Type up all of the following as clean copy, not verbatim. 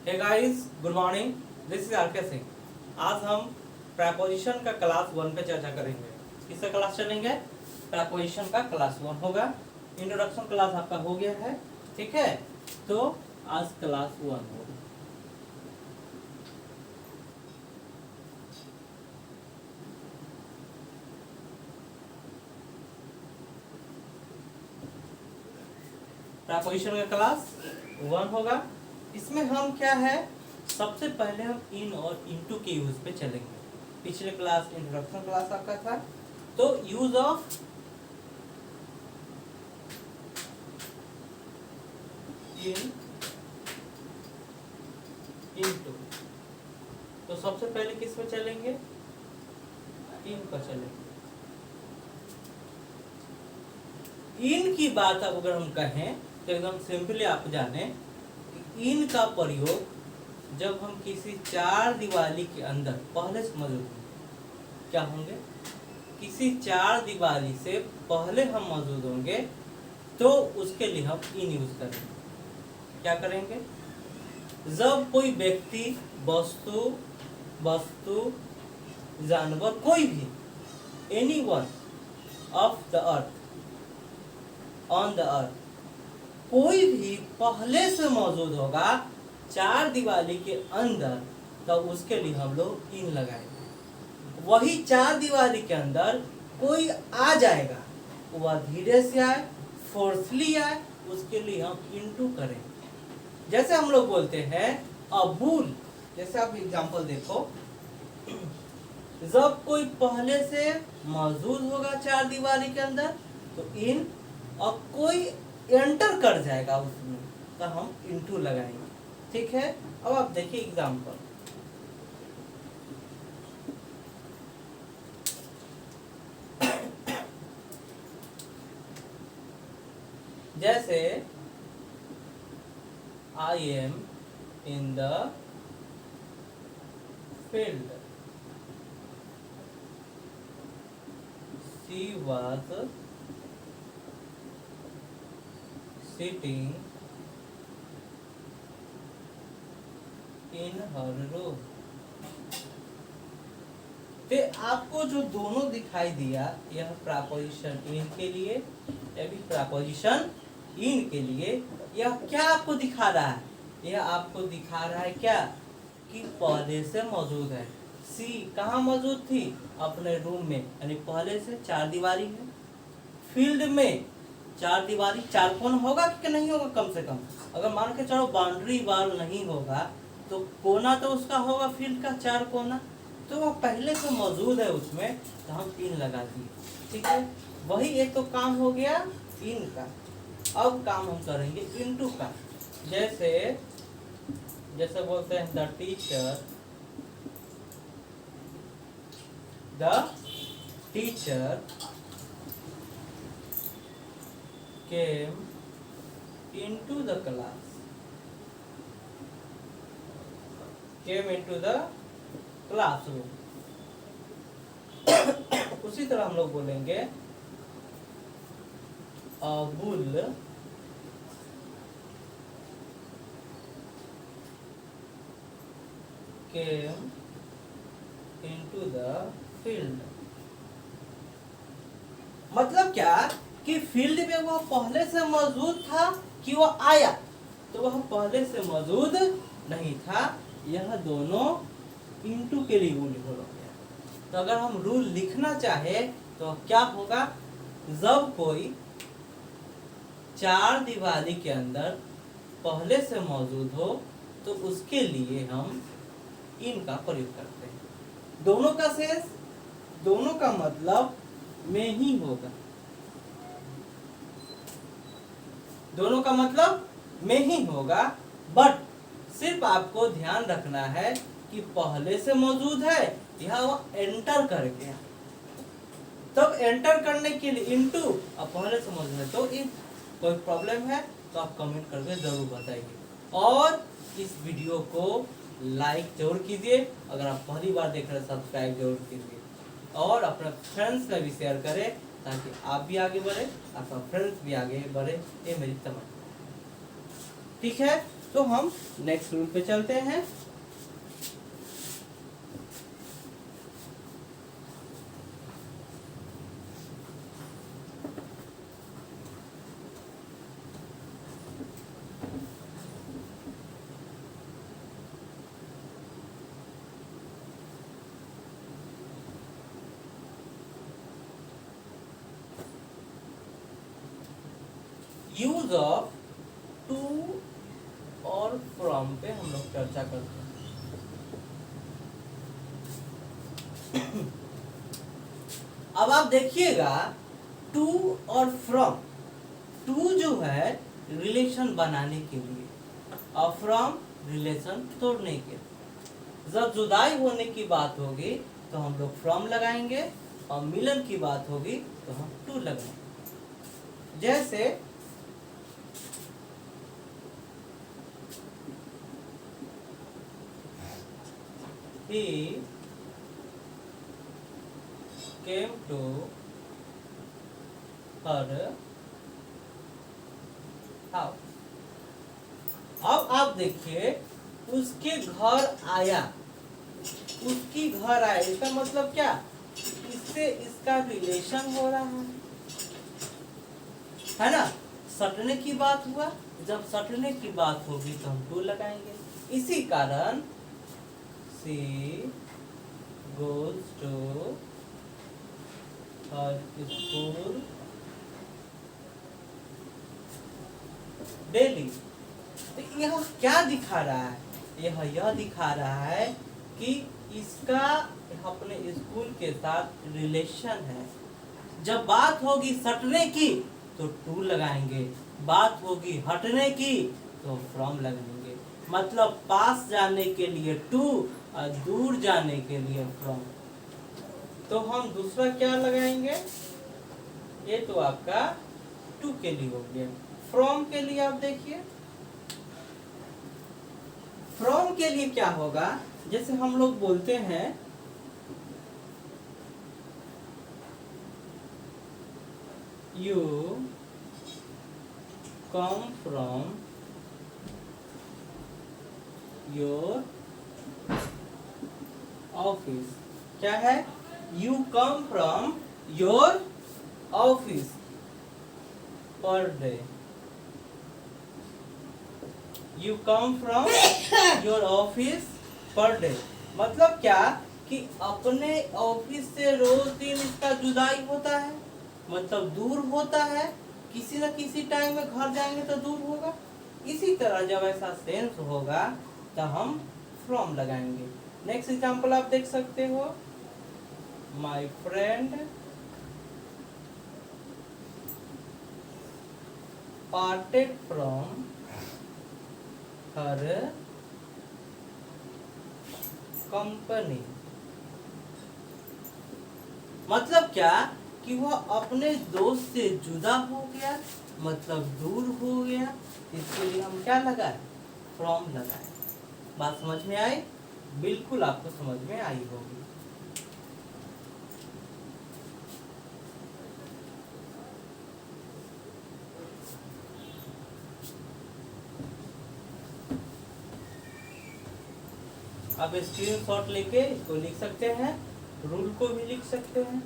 Hey guys, good morning. This is R K Singh. आज हम preposition का क्लास 1 पे चर्चा करेंगे। किसका क्लास चलेंगे? प्रेपोजिशन का क्लास 1 होगा। इंट्रोडक्शन क्लास आपका हो गया है, ठीक है। तो आज क्लास 1 होगा। प्रेपोजिशन का क्लास 1 होगा। इसमें हम क्या है, सबसे पहले हम इन और इनटू के यूज पे चलेंगे। पिछले क्लास इंट्रोडक्शन क्लास आपका था, तो यूज ऑफ इन इनटू। तो सबसे पहले किस पे चलेंगे? इन पर चलेंगे। इन की बात अब अगर हम कहें तो एकदम सिंपली आप जाने, इन का प्रयोग जब हम किसी चार दीवारी के अंदर पहले से मौजूद होंगे, क्या होंगे? किसी चार दीवारी से पहले हम मौजूद होंगे तो उसके लिए हम इन यूज करेंगे। क्या करेंगे? जब कोई व्यक्ति, वस्तु, जानवर, कोई भी, anyone of the earth, on the earth, कोई भी पहले से मौजूद होगा चार दीवारी के अंदर, तो उसके लिए हम लोग इन लगाएंगे। वही चार दीवारी के अंदर कोई आ जाएगा, वह धीरे से आए, फोर्सली आए, उसके लिए हम इनटू करेंगे। जैसे हम लोग बोलते हैं अबुल, जैसे आप एग्जांपल देखो, जब कोई पहले से मौजूद होगा चार दीवारी के अंदर तो इन, और कोई एंटर कर जाएगा उसमें तो हम इनटू लगाएंगे, ठीक है। अब आप देखिए एग्जांपल, जैसे I am in the field, she was sitting in her room. तो आपको जो दोनों दिखाई दिया, यह प्रेपोजिशन इन के लिए, यह भी प्रेपोजिशन इन के लिए। यह क्या आपको दिखा रहा है? यह आपको दिखा रहा है क्या कि पहले से मौजूद है। सी कहाँ मौजूद थी? अपने रूम में, यानी पहले से चार दीवारी है। फील्ड में चार दीवारी, चार कोण होगा कि नहीं होगा? कम से कम अगर मान के चलो बाउंड्री वाल नहीं होगा तो कोना तो उसका होगा, फील्ड का चार कोना, तो वह पहले से मौजूद है उसमें, तो हम इन लगा दिए, ठीक है। वही एक तो काम हो गया इन का। अब काम हम करेंगे इनटू का। जैसे बोलते हैं the teacher came into the class, came into the classroom। उसी तरह हम लोग बोलेंगे Abul came into the field। मतलब क्या कि फील्ड में वह पहले से मौजूद था कि वह आया? तो वह पहले से मौजूद नहीं था। यह दोनों इनटू के लिए रूल हो गया। तो अगर हम रूल लिखना चाहे तो क्या होगा? जब कोई चार दीवारी के अंदर पहले से मौजूद हो तो उसके लिए हम इन का प्रयोग करते हैं। दोनों का शेष, दोनों का मतलब में ही होगा, दोनों का मतलब में ही होगा। बट सिर्फ आपको ध्यान रखना है कि पहले से मौजूद है, यह वो एंटर कर गया, तब एंटर करने के लिए इनटू, अब पहले से मौजूद है तो इन। कोई प्रॉब्लम है तो आप कमेंट करके जरूर बताइए, और इस वीडियो को लाइक जरूर कीजिए। अगर आप पहली बार देख रहे हैं सब्सक्राइब जरूर कीजिए, और अपने फ्रेंड्स में भी शेयर करें ताकि आप भी आगे बढ़े, आपका फ्रेंड्स भी आगे बढ़े। ये मेरी तमन्ना, ठीक है। तो हम नेक्स्ट रूल पे चलते हैं। यूज ऑफ टू और फ्रॉम पे हम लोग चर्चा करते हैं। अब आप देखिएगा टू और फ्रॉम, टू जो है रिलेशन बनाने के लिए और फ्रॉम रिलेशन तोड़ने के लिए। जब जुदाई होने की बात होगी तो हम लोग फ्रॉम लगाएंगे और मिलन की बात होगी तो हम टू लगाएंगे। जैसे he came to her house। अब आप देखिए उसके घर आया, उसकी घर आया, इसका मतलब क्या, इससे इसका रिलेशन हो रहा है ना। सटने की बात हुआ, जब सटने की बात होगी तो हम टू लगाएंगे। इसी कारण she goes to her school daily। तो यह क्या दिखा रहा है, यह दिखा रहा है कि इसका अपने स्कूल के साथ रिलेशन है। जब बात होगी सटने की तो टू लगाएंगे, बात होगी हटने की तो फ्रॉम लगाएंगे। मतलब पास जाने के लिए टू और दूर जाने के लिए फ्रॉम। तो हम दूसरा क्या लगाएंगे, ये तो आपका टू के लिए हो गया। फ्रॉम के लिए आप देखिए, फ्रॉम के लिए क्या होगा, जैसे हम लोग बोलते हैं you come from your office. क्या है, you come from your office per day. You come from your office per day मतलब क्या कि अपने ऑफिस से रोज दिन इसका जुदाई होता है, मतलब दूर होता है। किसी न किसी टाइम में घर जाएंगे तो दूर होगा। इसी तरह जब ऐसा सेंस होगा तो हम फ्रॉम लगाएंगे। नेक्स्ट एग्जांपल आप देख सकते हो, my friend parted from her company. मतलब क्या कि वह अपने दोस्त से जुदा हो गया, मतलब दूर हो गया। इसके लिए हम क्या लगाए, फ्रॉम लगाए। बात समझ में आई? बिल्कुल आपको समझ में आई होगी। आप स्क्रीनशॉट लेके इसको लिख सकते हैं, रूल को भी लिख सकते हैं।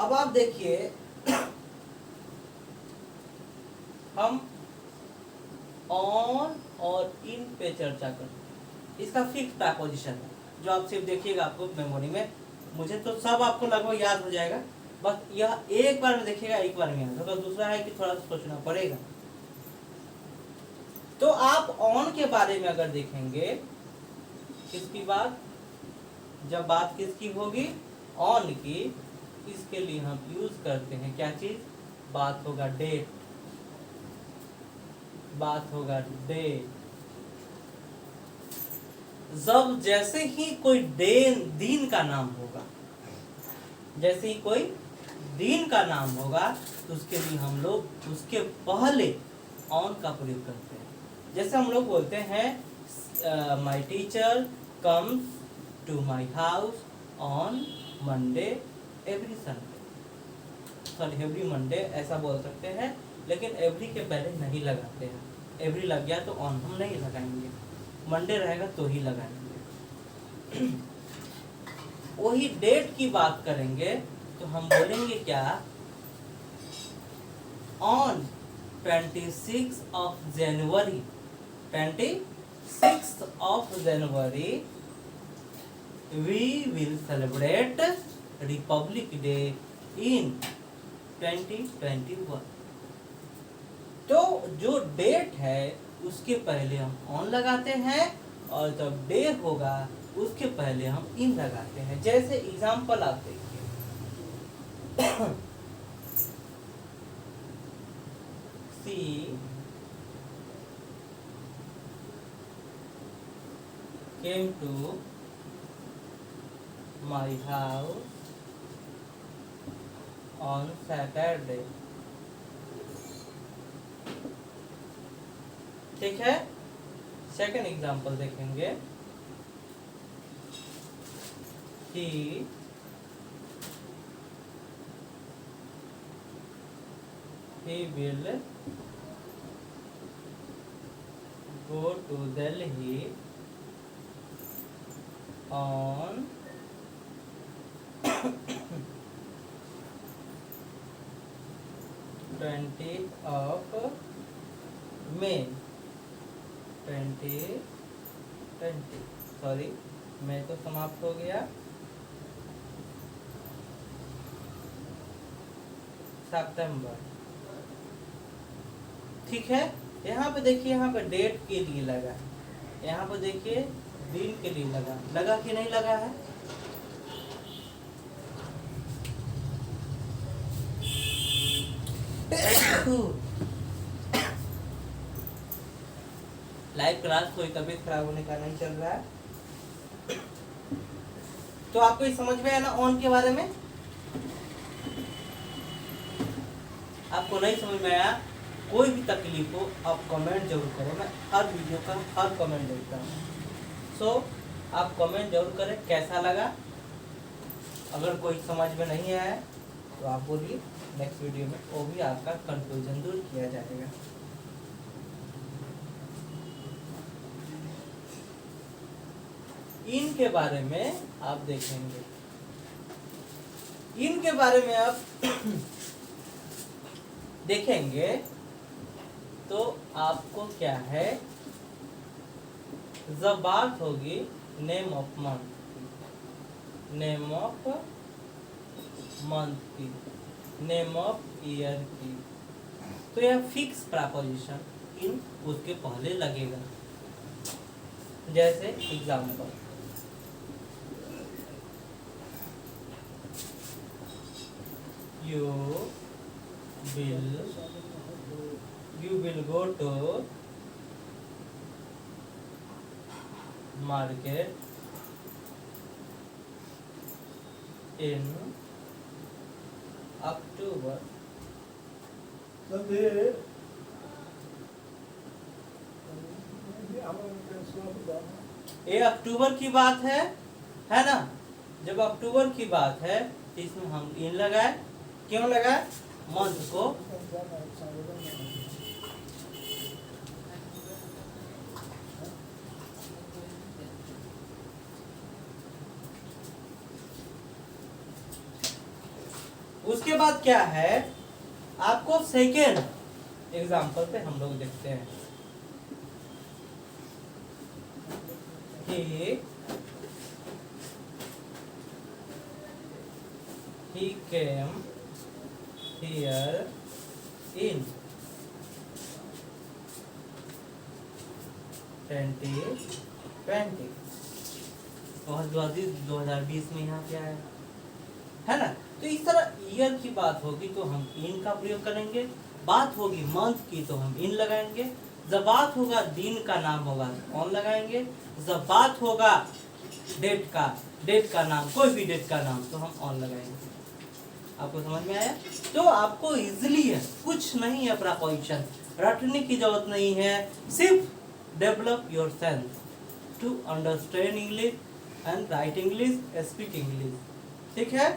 अब आप देखिए हम ऑन और इन पे चर्चा करते हैं। इसका फिक्स प्रीपोजिशन है जो आप सिर्फ देखिएगा, आपको मेमोरी में, मुझे तो सब आपको लगभग याद हो जाएगा, बस यह एक बार में देखिएगा, एक बार में याद होगा। दूसरा है कि थोड़ा सा सोचना पड़ेगा। तो आप ऑन के बारे में अगर देखेंगे, किसकी बात, जब बात किसकी होगी, ऑन की, इसके लिए हम यूज करते हैं क्या चीज, बात होगा डेट, बात होगा डे। जब जैसे ही कोई दिन का नाम होगा, जैसे ही कोई दिन का नाम होगा तो उसके लिए हम लोग उसके पहले ऑन का प्रयोग करते हैं। जैसे हम लोग बोलते हैं my teacher comes to my house on Monday every Sunday, sorry every Monday ऐसा बोल सकते हैं, लेकिन एवरी के पहले नहीं लगाते हैं। एवरी लग गया तो ऑन हम नहीं लगाएंगे, मंडे रहेगा तो ही लगाएंगे। वही डेट की बात करेंगे तो हम बोलेंगे क्या, on 26 of January, 26th of January we will celebrate Republic Day in 2021। तो जो डेट है उसके पहले हम ऑन लगाते हैं और जब डे होगा उसके पहले हम इन लगाते हैं। जैसे एग्जांपल आप देखिए, सी came to my house on Saturday। ठीक है, सेकंड एग्जांपल देखेंगे, he will go to Delhi on 20th of May 2020। Sorry, मैं तो समाप्त हो गया, सितंबर। ठीक है, यहाँ पे देखिए, यहाँ पे डेट के लिए लगा, यहाँ पे देखिए दिन के लिए लगा, लगा कि नहीं लगा है? लाइव क्लास कोई तबीयत खराब होने का नहीं चल रहा है। तो आपको ये समझ में आया ना ऑन के बारे में? आपको नहीं समझ में आया, कोई भी तकलीफ हो आप कमेंट जरूर करें, मैं हर वीडियो का हर कमेंट देखता हूँ। सो आप कमेंट जरूर करें कैसा लगा। अगर कोई समझ में नहीं आया तो आप बोलिए, नेक्स्ट वीडियो में वो भी आपका कंफ्यूजन दूर किया जाएगा। इन के बारे में आप देखेंगे, इन के बारे में आप देखेंगे तो आपको क्या है, जब बात होगी name of month, name of month की, नेम ऑफ ईयर की, तो यह फिक्स प्रपोजिशन इन उसके पहले लगेगा। जैसे example, you will go to market in October। ये अक्टूबर की बात है ना? जब अक्टूबर की बात है तो इसमें हम इन लगाए, क्यों लगाए? मंथ को उसके बाद क्या है, आपको सेकेंड एग्जांपल पे हम लोग देखते हैं कि he came here in 2020। 2020 में यहाँ क्या है ना? तो इस तरह ईयर की बात होगी तो हम इन का प्रयोग करेंगे, बात होगी मंथ की तो हम इन लगाएंगे, जब बात होगा दिन का नाम होगा तो ऑन लगाएंगे, जब बात होगा डेट का नाम, कोई भी डेट का नाम तो हम ऑन लगाएंगे। आपको समझ में आया? तो आपको इजीली है, कुछ नहीं है प्रपोजिशन, रटने की जरूरत नहीं है, सिर्फ develop your sense to understand English and write English, speak English. ठीक है।